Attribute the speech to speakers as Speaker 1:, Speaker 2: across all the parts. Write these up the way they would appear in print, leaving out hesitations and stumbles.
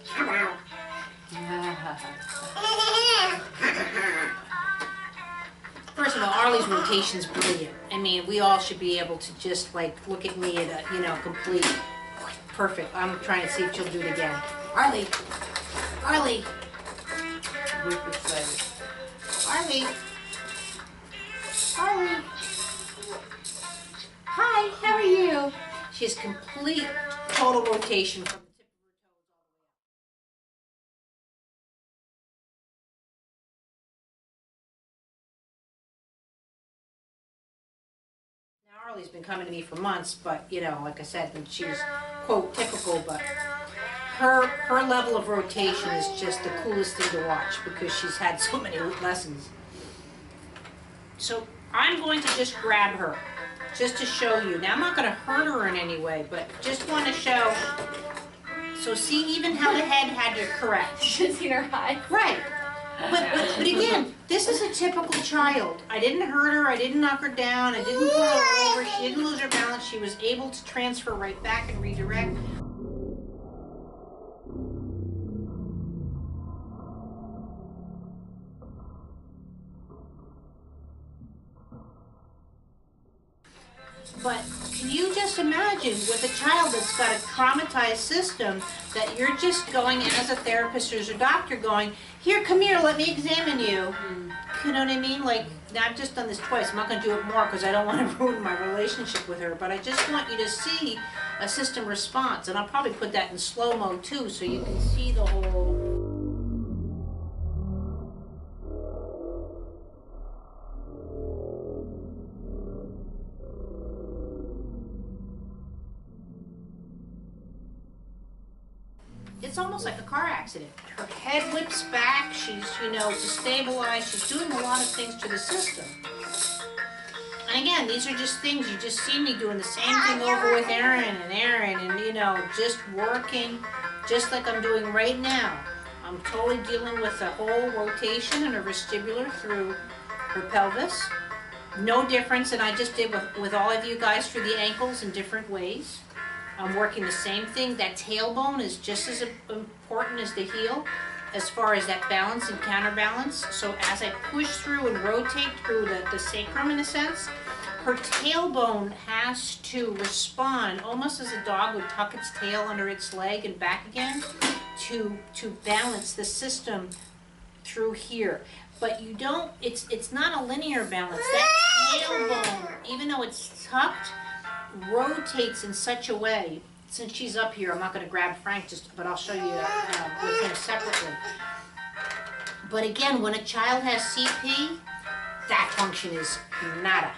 Speaker 1: Come out.
Speaker 2: First of all, Arlie's rotation's brilliant. I mean, we all should be able to just like look at me at a, you know, complete perfect. I'm trying to see if she'll do it again. Arlie, Arlie,
Speaker 1: We're excited.
Speaker 2: Arlie, Arlie. Hi, how are you? She has complete total rotation from the tip of her toes all the way up. Now Arlie's been coming to me for months, but you know, like I said, when she's quote typical, but her level of rotation is just the coolest thing to watch because she's had so many lessons. So I'm going to just grab her, just to show you. Now I'm not going to hurt her in any way, but just want to show. So see even how the head had to correct.
Speaker 3: You should have seen her eyes.
Speaker 2: Right. But again, this is a typical child. I didn't hurt her, I didn't knock her down, I didn't pull her over, she didn't lose her balance, she was able to transfer right back and redirect. But can you just imagine with a child that's got a traumatized system that you're just going as a therapist or as a doctor going, here, come here, let me examine you. You know what I mean? Like, now I've just done this twice. I'm not going to do it more because I don't want to ruin my relationship with her. But I just want you to see a system response. And I'll probably put that in slow-mo too so you can see the whole... It's almost like a car accident. Her head whips back, she's, you know, destabilized, she's doing a lot of things to the system. And again, these are just things, you just see me doing the same thing over with Erin and, you know, just working, just like I'm doing right now. I'm totally dealing with the whole rotation and her vestibular through her pelvis. No difference than I just did with all of you guys for the ankles in different ways. I'm working the same thing. That tailbone is just as important as the heel as far as that balance and counterbalance. So as I push through and rotate through the sacrum in a sense, her tailbone has to respond almost as a dog would tuck its tail under its leg and back again to balance the system through here. But you don't, it's not a linear balance. That tailbone, even though it's tucked, rotates in such a way. Since she's up here, I'm not going to grab Frank, but I'll show you with him separately. But again, when a child has CP, that function is nada.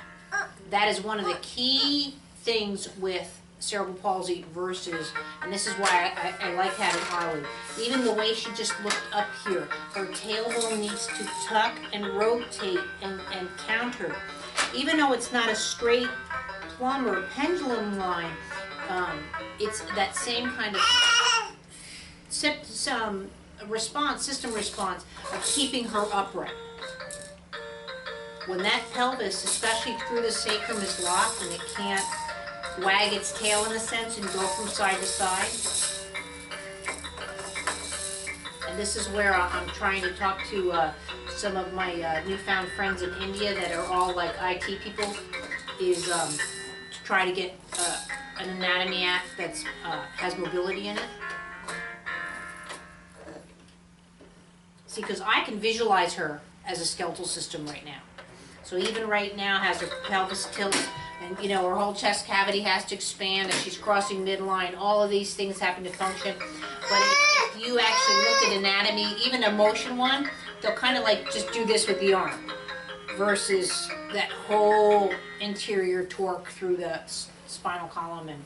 Speaker 2: That is one of the key things with cerebral palsy versus, and this is why I like having Arlie. Even the way she just looked up here, her tailbone needs to tuck and rotate and counter. Even though it's not a straight plumb or pendulum line, it's that same kind of system response of keeping her upright. When that pelvis, especially through the sacrum, is locked and it can't wag its tail in a sense and go from side to side. And this is where I'm trying to talk to some of my newfound friends in India that are all like IT people, is to try to get an anatomy app that has mobility in it. See, because I can visualize her as a skeletal system right now. So even right now has her pelvis tilt, and you know, her whole chest cavity has to expand as she's crossing midline. All of these things happen to function. But if you actually look at anatomy, even a motion one, they'll kind of like just do this with the arm versus that whole interior torque through the spinal column. And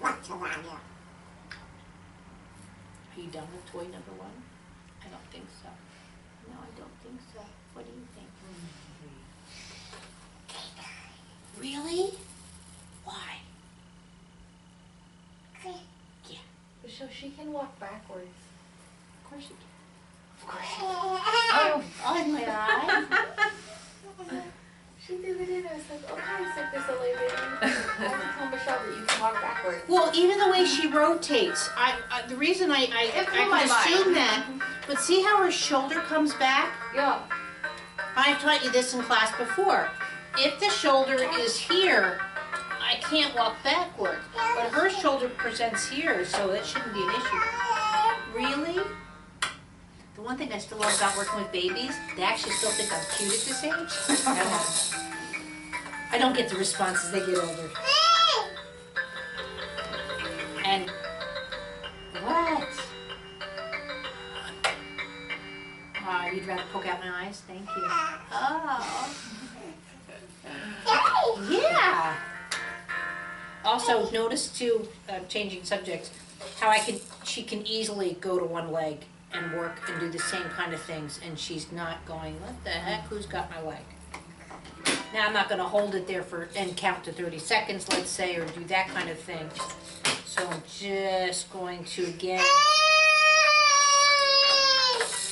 Speaker 2: are you done with toy number one? I don't think so. No, I don't think so. What do you think? Really? Why? Yeah.
Speaker 3: So she can walk backwards.
Speaker 2: Of course you can.
Speaker 3: Of course she can.
Speaker 2: Oh my God.
Speaker 3: She did it in. I was like, okay, sickness, baby. I have to tell Michelle that you can walk backwards.
Speaker 2: Well, even the way she rotates, the reason I can assume that, but see how her shoulder comes back?
Speaker 3: Yeah.
Speaker 2: I've taught you this in class before. If the shoulder is here, I can't walk backward, but her shoulder presents here, so that shouldn't be an issue. Really? The one thing I still love about working with babies, they actually still think I'm cute at this age. I don't get the response as they get older. And what? You'd rather poke out my eyes? Thank you. Oh. Yeah. Also, notice too, changing subjects, how she can easily go to one leg and work and do the same kind of things, and she's not going, what the heck, who's got my leg? Now I'm not going to hold it there and count to 30 seconds, let's say, or do that kind of thing. So I'm just going to, again,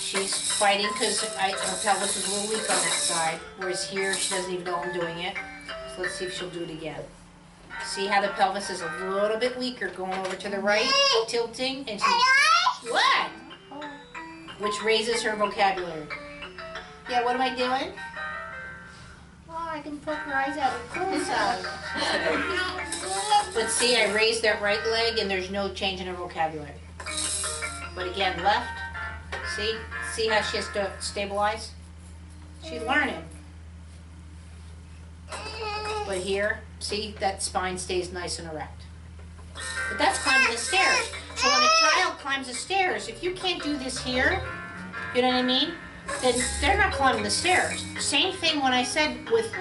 Speaker 2: she's fighting because her pelvis is a little weak on that side, whereas here she doesn't even know I'm doing it. So let's see if she'll do it again. See how the pelvis is a little bit weaker, going over to the right, tilting, and she, what? Which raises her vocabulary. Yeah, what am I doing? Oh, I can poke her eyes out with clothes on. But see, I raised that right leg and there's no change in her vocabulary. But again, left, see how she has to stabilize? She's learning. But here, see, that spine stays nice and erect. But that's climbing the stairs. So when a child climbs the stairs, if you can't do this here, you know what I mean? Then they're not climbing the stairs. Same thing when I said with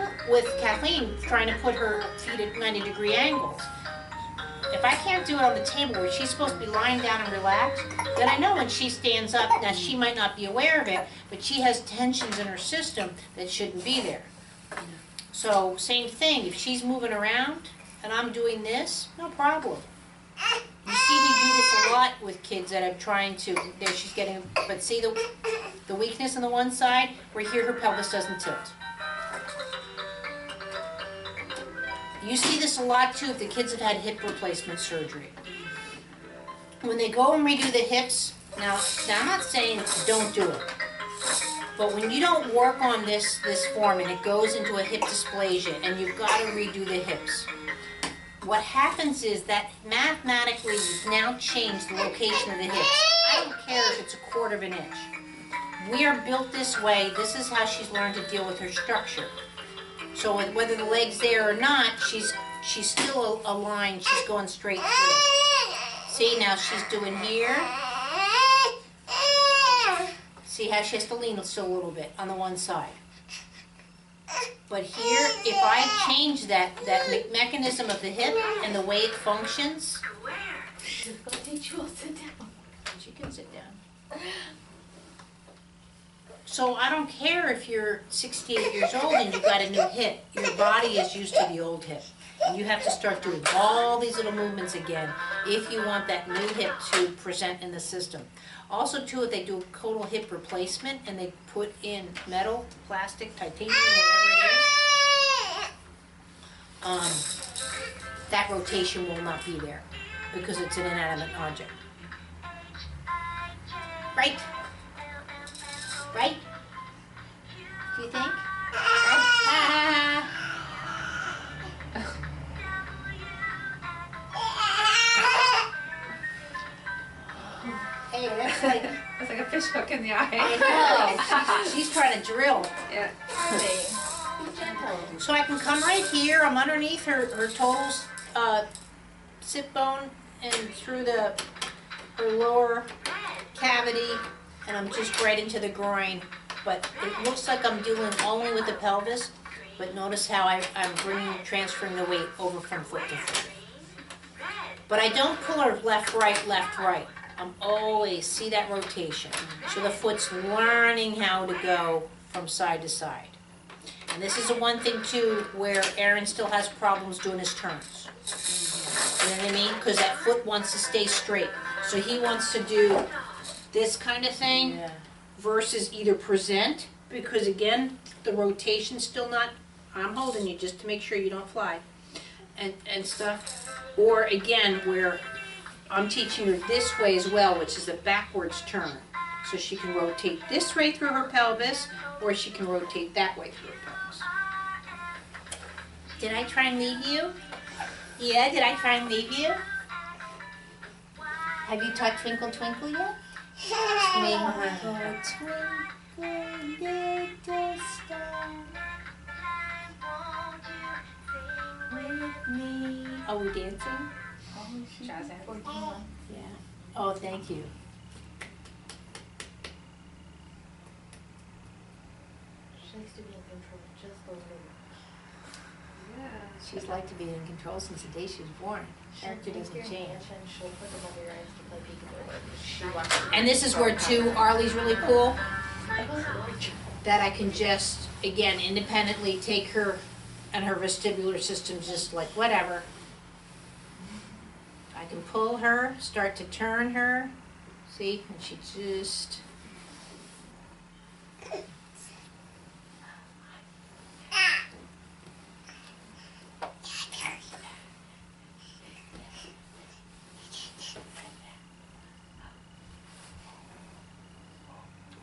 Speaker 2: Kathleen trying to put her feet at 90-degree angles. If I can't do it on the table where she's supposed to be lying down and relaxed, then I know when she stands up, now she might not be aware of it, but she has tensions in her system that shouldn't be there. So same thing, if she's moving around and I'm doing this, no problem. You see me do this a lot with kids that I'm trying to, there she's getting, but see the weakness on the one side, where here her pelvis doesn't tilt. You see this a lot too if the kids have had hip replacement surgery. When they go and redo the hips, now I'm not saying don't do it, but when you don't work on this form and it goes into a hip dysplasia and you've got to redo the hips, what happens is that mathematically you've now changed the location of the hips. I don't care if it's 1/4 of an inch. We are built this way. This is how she's learned to deal with her structure. So whether the leg's there or not, she's still aligned. She's going straight through. See, now she's doing here. See how she has to lean still a little bit on the one side. But here, if I change that mechanism of the hip and the way it functions,
Speaker 3: Go teach you all sit down.
Speaker 2: she can sit down. So I don't care if you're 68 years old and you've got a new hip. Your body is used to the old hip. And you have to start doing all these little movements again if you want that new hip to present in the system. Also, too, if they do a total hip replacement and they put in metal, plastic, titanium, whatever it is, that rotation will not be there because it's an inanimate object. Right? Right? Do you think? Right? Hey, that's like...
Speaker 3: It's like a fish hook in the eye.
Speaker 2: I know. She's trying to drill.
Speaker 3: Yeah.
Speaker 2: So I can come right here. I'm underneath her total sit bone and through her lower cavity, and I'm just right into the groin. But it looks like I'm dealing only with the pelvis. But notice how I'm transferring the weight over from foot to foot. But I don't pull her left, right. I'm always, see that rotation. So the foot's learning how to go from side to side. And this is the one thing too where Aaron still has problems doing his turns. You know what I mean? Because that foot wants to stay straight. So he wants to do this kind of thing versus either present, because again, the rotation's still not, I'm holding you just to make sure you don't fly, and stuff. Or again, where I'm teaching her this way as well, which is a backwards turn. So she can rotate this way through her pelvis, or she can rotate that way through her pelvis. Did I try and leave you? Yeah, did I try and leave you? Have you taught Twinkle Twinkle yet? Twinkle, twinkle, little star, with me. Oh, we're dancing?
Speaker 3: Jazz hands.
Speaker 2: Yeah. Oh, thank you.
Speaker 3: She likes to be in control just a little bit.
Speaker 2: She's liked to be in control since the day she was born. Character doesn't change.
Speaker 3: She'll put them over your eyes to play peekaboo. She wants to.
Speaker 2: And this is where too, Arlie's really cool, that I can just, again, independently take her and her vestibular system just like whatever. I can pull her, start to turn her, see, and she just,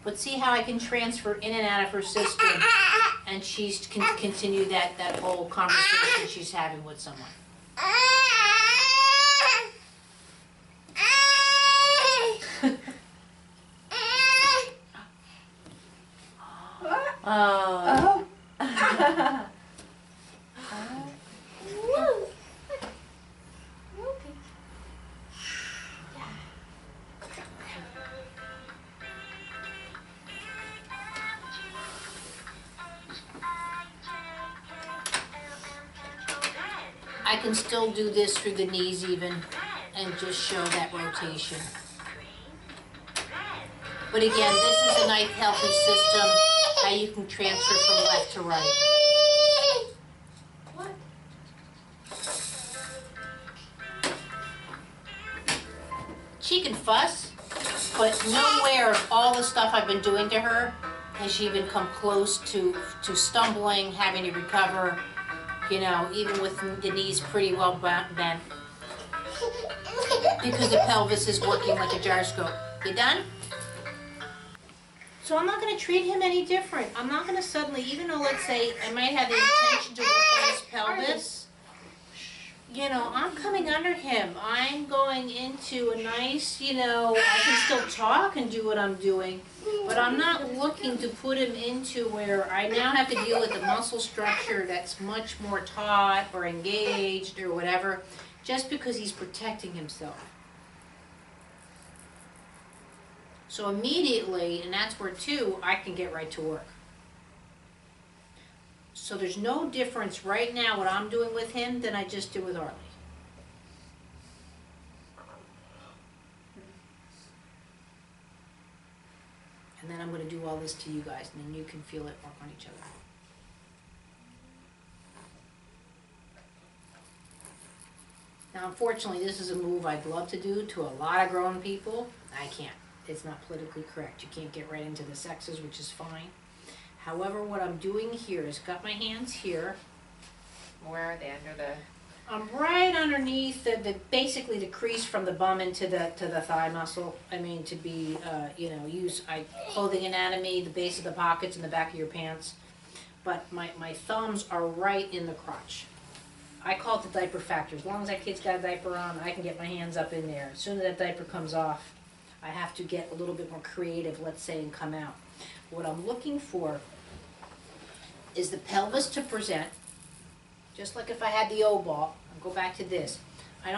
Speaker 2: but see how I can transfer in and out of her system, and she's can continue that whole conversation she's having with someone.
Speaker 1: Oh.
Speaker 2: I can still do this through the knees even, and just show that rotation. But again, this is a nice healthy system, how you can transfer from left to right.
Speaker 3: What?
Speaker 2: She can fuss, but nowhere of all the stuff I've been doing to her has she even come close to stumbling, having to recover, you know, even with the knees pretty well bent. Because the pelvis is working like a gyroscope. You done? So I'm not going to treat him any different. I'm not going to suddenly, even though let's say I might have the intention to work on his pelvis, you know, I'm coming under him. I'm going into a nice, you know, I can still talk and do what I'm doing, but I'm not looking to put him into where I now have to deal with the muscle structure that's much more taut or engaged or whatever, just because he's protecting himself. So immediately, and that's where too, I can get right to work. So there's no difference right now what I'm doing with him than I just did with Arlie. And then I'm going to do all this to you guys, and then you can feel it work on each other. Now unfortunately, this is a move I'd love to do to a lot of grown people. I can't. It's not politically correct. You can't get right into the sexes, which is fine. However, what I'm doing here is got my hands here.
Speaker 3: Where are they? Under the...
Speaker 2: I'm right underneath basically the crease from the bum into the thigh muscle. I mean, to be, you know, clothing anatomy, the base of the pockets and the back of your pants. But my thumbs are right in the crotch. I call it the diaper factor. As long as that kid's got a diaper on, I can get my hands up in there. As soon as that diaper comes off, I have to get a little bit more creative, let's say, and come out. What I'm looking for is the pelvis to present, just like if I had the O ball. I'll go back to this. I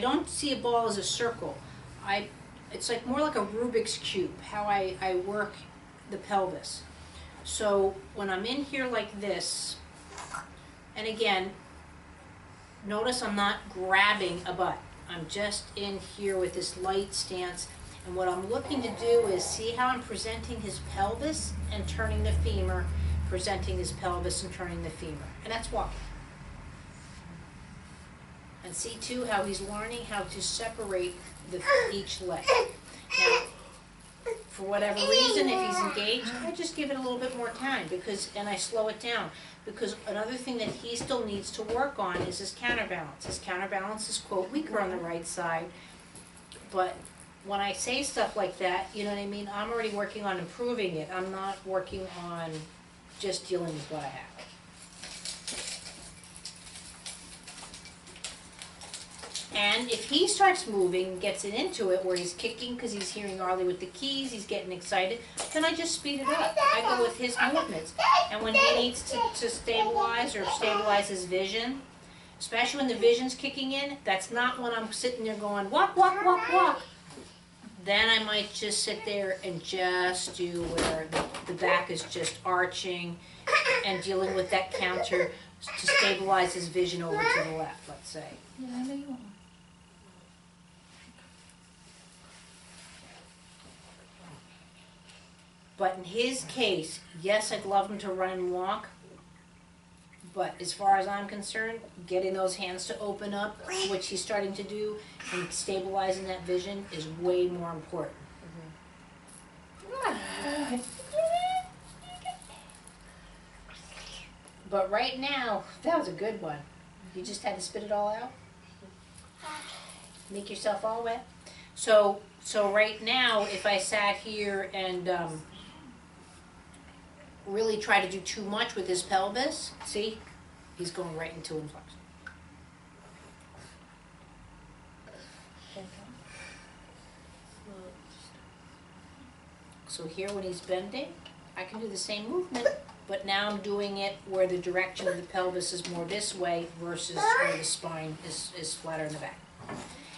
Speaker 2: don't see a ball as a circle. It's like more like a Rubik's Cube, how I work the pelvis. So when I'm in here like this, and again, notice I'm not grabbing a butt. I'm just in here with this light stance. And what I'm looking to do is see how I'm presenting his pelvis and turning the femur, presenting his pelvis and turning the femur. And that's walking. And see too how he's learning how to separate each leg. Now, for whatever reason, if he's engaged, I just give it a little bit more time and I slow it down. Because another thing that he still needs to work on is his counterbalance. His counterbalance is, quote, weaker on the right side. But when I say stuff like that, you know what I mean, I'm already working on improving it. I'm not working on just dealing with what I have. And if he starts moving, gets it into it, where he's kicking because he's hearing Arlie with the keys, he's getting excited, then I just speed it up. I go with his movements. And when he needs to stabilize or stabilize his vision, especially when the vision's kicking in, that's not when I'm sitting there going, walk, walk, walk, walk. Then I might just sit there and just do where the back is just arching and dealing with that counter to stabilize his vision over to the left, let's say.
Speaker 3: Yeah, I know you want one.
Speaker 2: But in his case, yes, I'd love him to run and walk, but as far as I'm concerned, getting those hands to open up, which he's starting to do, and stabilizing that vision is way more important. But right now, that was a good one. You just had to spit it all out? Make yourself all wet? So right now, if I sat here and really try to do too much with his pelvis, see, he's going right into inflection. So here when he's bending, I can do the same movement, but now I'm doing it where the direction of the pelvis is more this way versus where the spine is flatter in the back.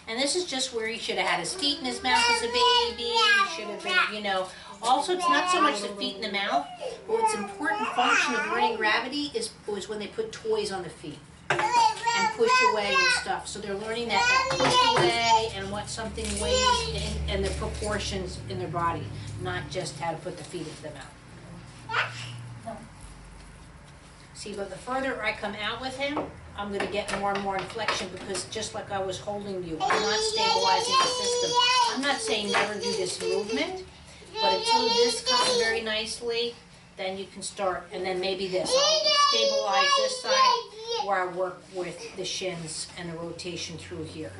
Speaker 2: And this is just where he should have had his feet in his mouth as a baby. He should have been, you know. Also, it's not so much the feet in the mouth, but what's important function of learning gravity is when they put toys on the feet and push away and stuff. So they're learning that push away and what something weighs and the proportions in their body, not just how to put the feet into the mouth. See, but the further I come out with him, I'm going to get more and more inflection because just like I was holding you, I'm not stabilizing the system. I'm not saying never do this movement, but until this comes very nicely, then you can start, and then maybe this. I'll stabilize this side where I work with the shins and the rotation through here.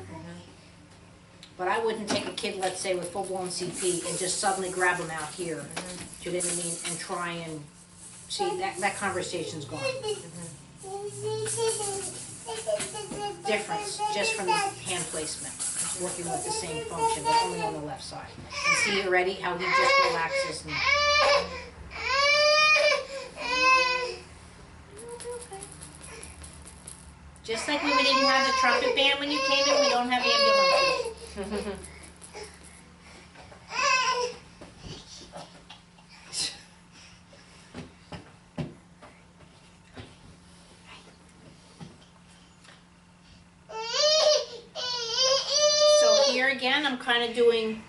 Speaker 2: But I wouldn't take a kid, let's say, with full-blown CP and just suddenly grab them out here, do you know what I mean, and try and, see, that conversation's gone. Difference, just from the hand placement, working with the same function, but only on the left side. And see already how he just relaxes and just like when we didn't have the trumpet band when you came in, we don't have ambulances. So here again, I'm kind of doing,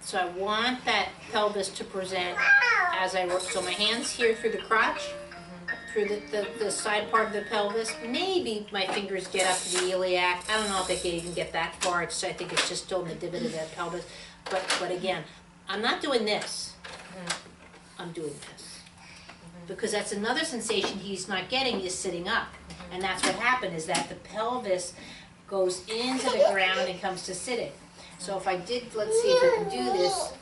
Speaker 2: so I want that pelvis to present as I work. So my hands here through the crotch, through the side part of the pelvis. Maybe my fingers get up to the iliac. I don't know if they can even get that far. I think it's just still in the divot of that pelvis. But again, I'm not doing this. I'm doing this. Because that's another sensation he's not getting is sitting up. And that's what happened is that the pelvis goes into the ground and comes to sitting. So if I did, let's see if I can do this.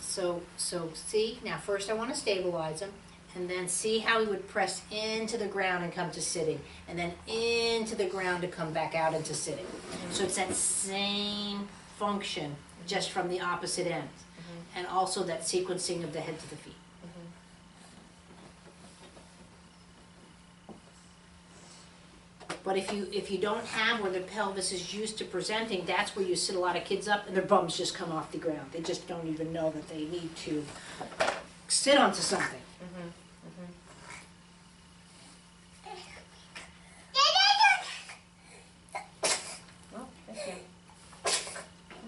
Speaker 2: So see, now first I want to stabilize him. And then see how he would press into the ground and come to sitting. And then into the ground to come back out into sitting. So it's that same function, just from the opposite end. And also that sequencing of the head to the feet. But if you don't have where the pelvis is used to presenting, that's where you sit a lot of kids up and their bums just come off the ground. They just don't even know that they need to sit onto something.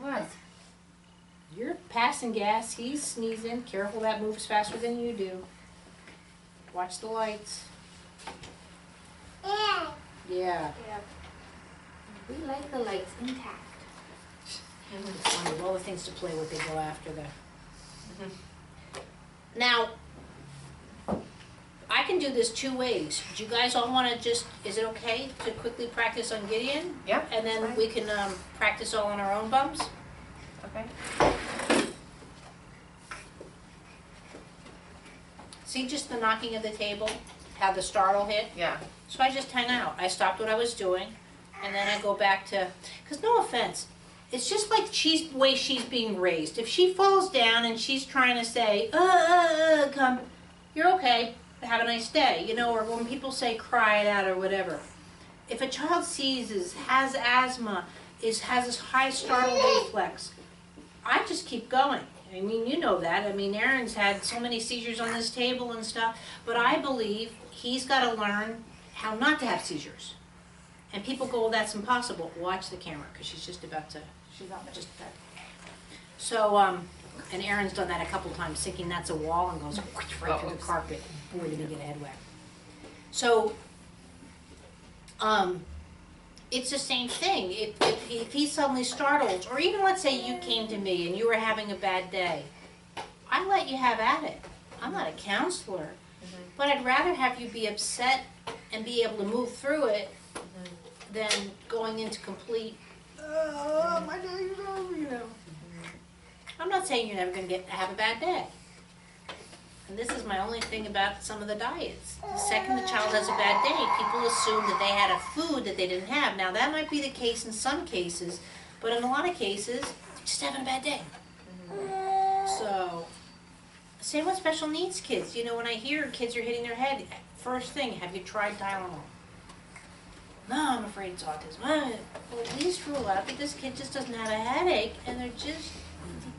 Speaker 2: What? You're passing gas, he's sneezing. Careful, that moves faster than you do. Watch the lights. Yeah.
Speaker 3: Yeah. We like the lights intact.
Speaker 2: It's one of all the things to play with, they go after the. Now, I can do this 2 ways. Do you guys all want to just, is it okay to quickly practice on Gideon?
Speaker 1: Yep.
Speaker 2: And then
Speaker 1: fine.
Speaker 2: we can practice all on our own bums?
Speaker 1: Okay.
Speaker 2: See just the knocking of the table, how the startle hit?
Speaker 1: Yeah.
Speaker 2: So I just hang out. I stopped what I was doing, and then I go back to, because no offense, it's just like the way she's being raised. If she falls down and she's trying to say, come, you're okay, have a nice day, you know, or when people say cry it out or whatever. If a child seizes, has asthma, has this high startle reflex, I just keep going. I mean, you know that. I mean, Aaron's had so many seizures on this table and stuff, but I believe he's got to learn how not to have seizures. And people go, well, that's impossible. Watch the camera, because she's just about to, she's not just about to. So, and Aaron's done that a couple times, thinking that's a wall and goes right through the carpet. Boy, did he get a head whack. So, it's the same thing. If he suddenly startles, or even let's say you came to me and you were having a bad day, I let you have at it. I'm not a counselor, but I'd rather have you be upset and be able to move through it than going into complete, my day's over, you know. I'm not saying you're never going to have a bad day. And this is my only thing about some of the diets. The second the child has a bad day, people assume that they had a food that they didn't have. Now that might be the case in some cases, but in a lot of cases, they're just having a bad day. So, same with special needs kids. You know, when I hear kids are hitting their head, first thing, have you tried Tylenol? No, I'm afraid it's autism. Well, at least rule out that this kid just doesn't have a headache, and they're just,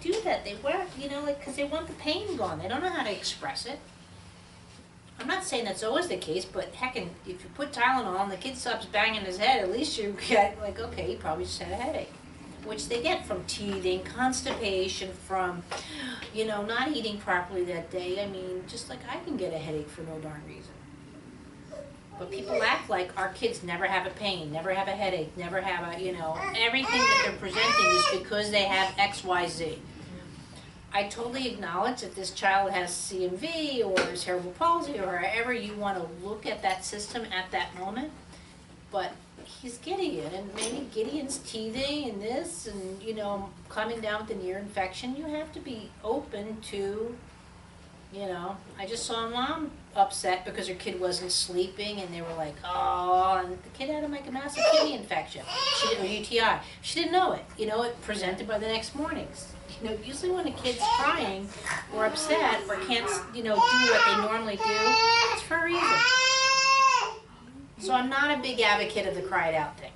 Speaker 2: they do that. They wear, you know, like, because they want the pain gone. They don't know how to express it. I'm not saying that's always the case, but heckin', if you put Tylenol and the kid stops banging his head, at least you get, like, okay, he probably just had a headache. Which they get from teething, constipation, from, you know, not eating properly that day. I mean, just like I can get a headache for no darn reason. But people act like our kids never have a pain, never have a headache, never have a, you know, everything that they're presenting is because they have X, Y, Z. I totally acknowledge that this child has CMV or cerebral palsy or however you want to look at that system at that moment. But he's Gideon, and maybe Gideon's teething and this and, you know, coming down with an ear infection. You have to be open to, you know, I just saw a mom upset because her kid wasn't sleeping and they were like, oh, and the kid had like a massive kidney infection, or UTI. She didn't know it. You know, it presented by the next morning. You know, usually when a kid's crying or upset or can't, you know, do what they normally do, it's for a reason. So I'm not a big advocate of the cry it out thing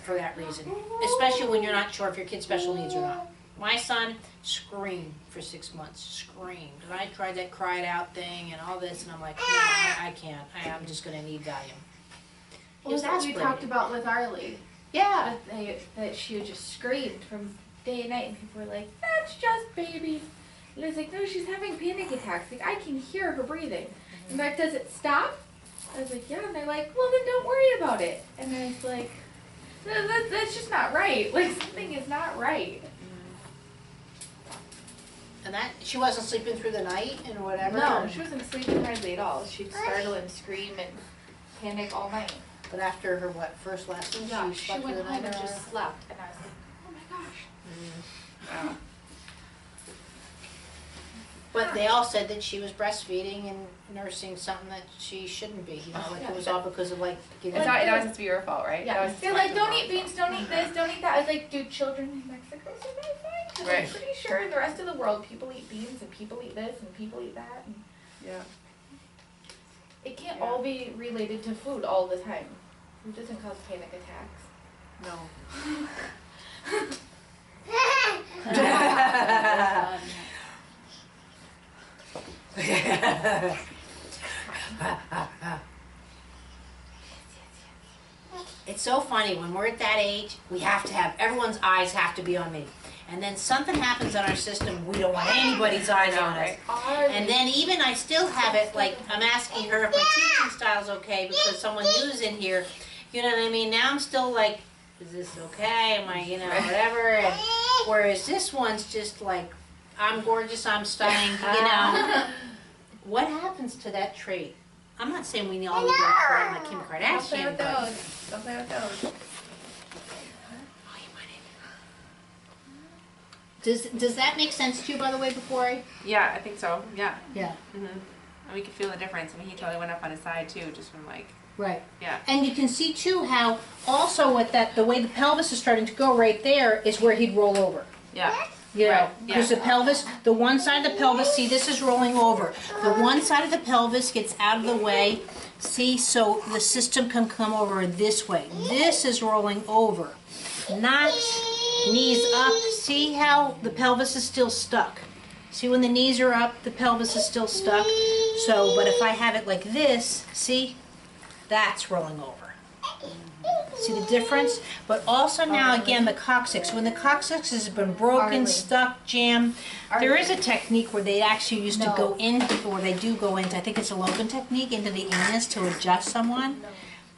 Speaker 2: for that reason, especially when you're not sure if your kid's special needs or not. My son screamed for 6 months, screamed. And I tried that cry it out thing and all this, and I'm like, no, I can't. I'm just going to need Valium.
Speaker 3: Well, that's what we talked about with Arlie.
Speaker 2: Yeah.
Speaker 3: That she just screamed from day and night, and people were like, that's just baby. And I was like, no, she's having panic attacks. Like, I can hear her breathing. In fact, does it stop? I was like, yeah. And they're like, well, then don't worry about it. And I was like, no, that's just not right. Like, something is not right.
Speaker 2: And that, she wasn't sleeping through the night and whatever?
Speaker 3: No, she wasn't sleeping hardly at all. She'd startle and scream and panic all night.
Speaker 2: But after her, what, first lesson,
Speaker 3: Yeah,
Speaker 2: she
Speaker 3: she
Speaker 2: slept
Speaker 3: went
Speaker 2: through the
Speaker 3: home
Speaker 2: night?
Speaker 3: and just slept. And I was like, oh my gosh.
Speaker 1: Wow.
Speaker 2: But they all said that she was breastfeeding and nursing something that she shouldn't be. You know, like it was all because of like getting.
Speaker 1: It's not, it always has to be your fault, right?
Speaker 3: Yeah, they're like, don't eat beans, don't eat this, don't eat that. I was like, do children in Mexico survive fine? Because
Speaker 1: Right.
Speaker 3: I'm pretty sure in the rest of the world, people eat beans and people eat this and people eat that. And
Speaker 1: Yeah.
Speaker 3: it can't all be related to food all the time. Food doesn't cause panic attacks.
Speaker 2: No. It's so funny, when we're at that age, we have to have, everyone's eyes have to be on me. And then something happens in our system, we don't want anybody's eyes on us. And then even I still have it, like, I'm asking her if my teaching style's okay because someone new's in here. You know what I mean? Now I'm still like, is this okay? Am I, you know, whatever? And Whereas this one's just like, I'm gorgeous, I'm stunning, you know. What happens to that trait? I'm not saying we all need to run like Kim
Speaker 1: Don't play
Speaker 2: Kardashian,
Speaker 1: with
Speaker 2: but...
Speaker 1: those. Don't play with those.
Speaker 2: Does that make sense to you, by the way, before I...
Speaker 1: Yeah, I think so. Yeah.
Speaker 2: Yeah.
Speaker 1: And we could feel the difference. I mean, he totally went up on his side too, just from like.
Speaker 2: Right.
Speaker 1: Yeah.
Speaker 2: And you can see too how also with that, the way the pelvis is starting to go right there is where he'd roll over.
Speaker 1: Yeah.
Speaker 2: You know,
Speaker 1: Right,
Speaker 2: because
Speaker 1: yeah.
Speaker 2: the pelvis, the one side of the pelvis, see this is rolling over. The one side of the pelvis gets out of the way, see, so the system can come over this way. This is rolling over, not knees up. See how the pelvis is still stuck? See when the knees are up, the pelvis is still stuck. So, but if I have it like this, see, that's rolling over. See the difference? But also now again the coccyx. When the coccyx has been broken,
Speaker 3: Arlie.
Speaker 2: stuck, jammed, there is a technique where they actually used to go into, or they do go into, I think it's a Logan technique, into the anus to adjust someone.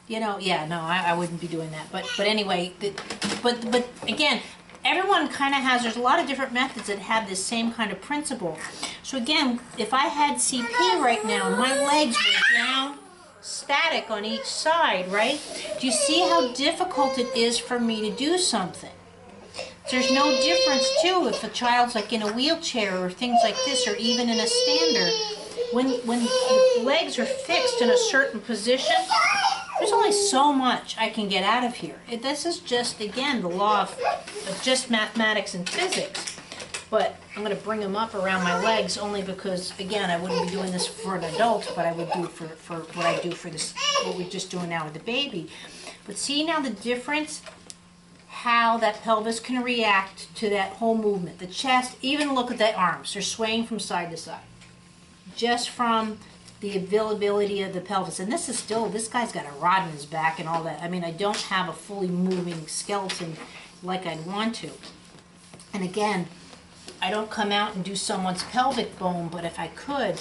Speaker 2: You know, yeah, no, I wouldn't be doing that. But anyway, but again, everyone kind of has, there's a lot of different methods that have this same kind of principle. So again, if I had CP right now, my legs were down, static on each side, right? Do you see how difficult it is for me to do something? There's no difference too if a child's like in a wheelchair or things like this, or even in a stander. When the legs are fixed in a certain position, there's only so much I can get out of here. This is just, again, the law of just mathematics and physics. But I'm going to bring them up around my legs only because, again, I wouldn't be doing this for an adult, but I would do for what I do for this, what we're just doing now with the baby. But see now the difference? How that pelvis can react to that whole movement. The chest, even look at the arms. They're swaying from side to side. Just from the availability of the pelvis. And this is still, this guy's got a rod in his back and all that. I mean, I don't have a fully moving skeleton like I'd want to. And again, I don't come out and do someone's pelvic bone, but if I could,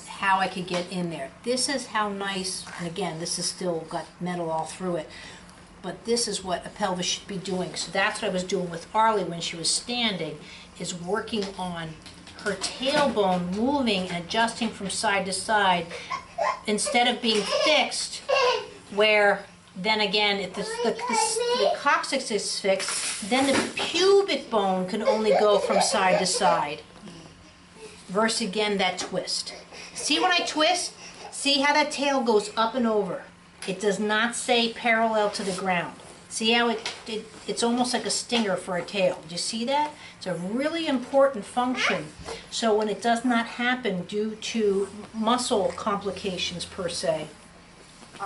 Speaker 2: how I could get in there. This is how nice, and again, this is still got metal all through it, but this is what a pelvis should be doing. So that's what I was doing with Arlie when she was standing, is working on her tailbone moving and adjusting from side to side instead of being fixed, where then again, if the coccyx is fixed, then the pubic bone can only go from side to side. Versus again, that twist. See when I twist? See how that tail goes up and over. It does not stay parallel to the ground. See how it's almost like a stinger for a tail. Do you see that? It's a really important function. So when it does not happen due to muscle complications per se,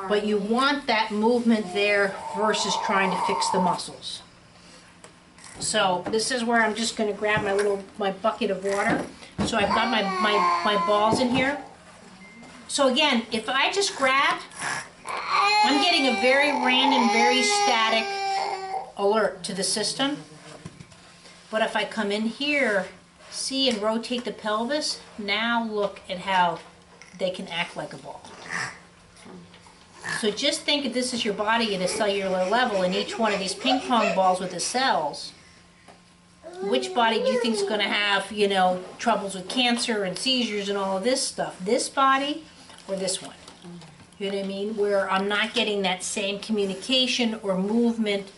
Speaker 2: but you want that movement there versus trying to fix the muscles. So this is where I'm just going to grab my bucket of water. So I've got my balls in here. So again, if I just grab, I'm getting a very random, very static alert to the system. But if I come in here, see, and rotate the pelvis, now look at how they can act like a ball. So just think if this is your body at a cellular level, and each one of these ping pong balls with the cells, which body do you think is going to have, you know, troubles with cancer and seizures and all of this stuff? This body or this one? You know what I mean? Where I'm not getting that same communication or movement.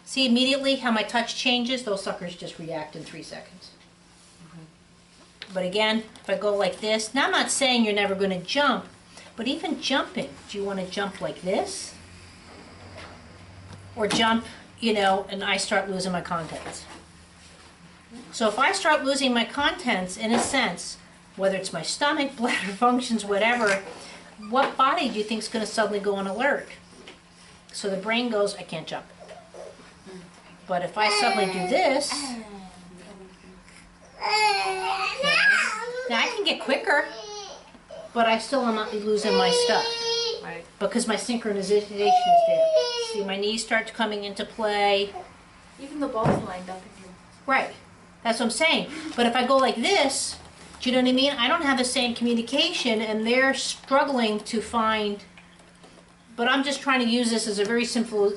Speaker 2: See immediately how my touch changes? Those suckers just react in 3 seconds. But again, if I go like this, now I'm not saying you're never going to jump, but even jumping, do you want to jump like this? Or jump, you know, and I start losing my contents. So if I start losing my contents, in a sense, whether it's my stomach, bladder functions, whatever, what body do you think is going to suddenly go on alert? So the brain goes, I can't jump. But if I suddenly do this, now I can get quicker, but I still am not losing my stuff.
Speaker 1: Right.
Speaker 2: Because my synchronization is there. See, my knees start coming into play.
Speaker 3: Even the balls lined up in here.
Speaker 2: Right. That's what I'm saying. But if I go like this, do you know what I mean? I don't have the same communication, and they're struggling to find. But I'm just trying to use this as a very simple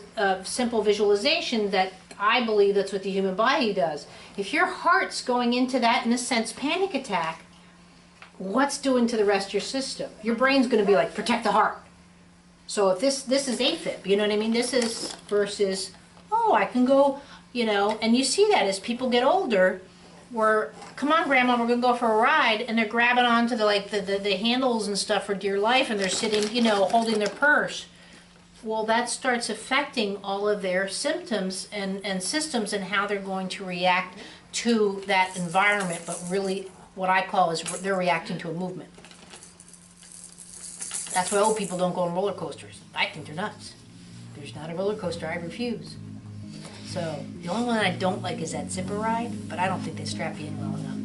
Speaker 2: visualization that I believe that's what the human body does. If your heart's going into that, in a sense, panic attack, what's doing to the rest of your system? Your brain's going to be like, protect the heart. So if this is AFib, you know what I mean? This is versus, oh, I can go, you know, and you see that as people get older, where, come on, Grandma, we're going to go for a ride, and they're grabbing onto the handles and stuff for dear life, and they're sitting, you know, holding their purse. Well, that starts affecting all of their symptoms and systems and how they're going to react to that environment, but really what I call is they're reacting to a movement. That's why old people don't go on roller coasters. I think they're nuts. There's not a roller coaster, I refuse. So the only one I don't like is that zipper ride, but I don't think they strap you in well enough.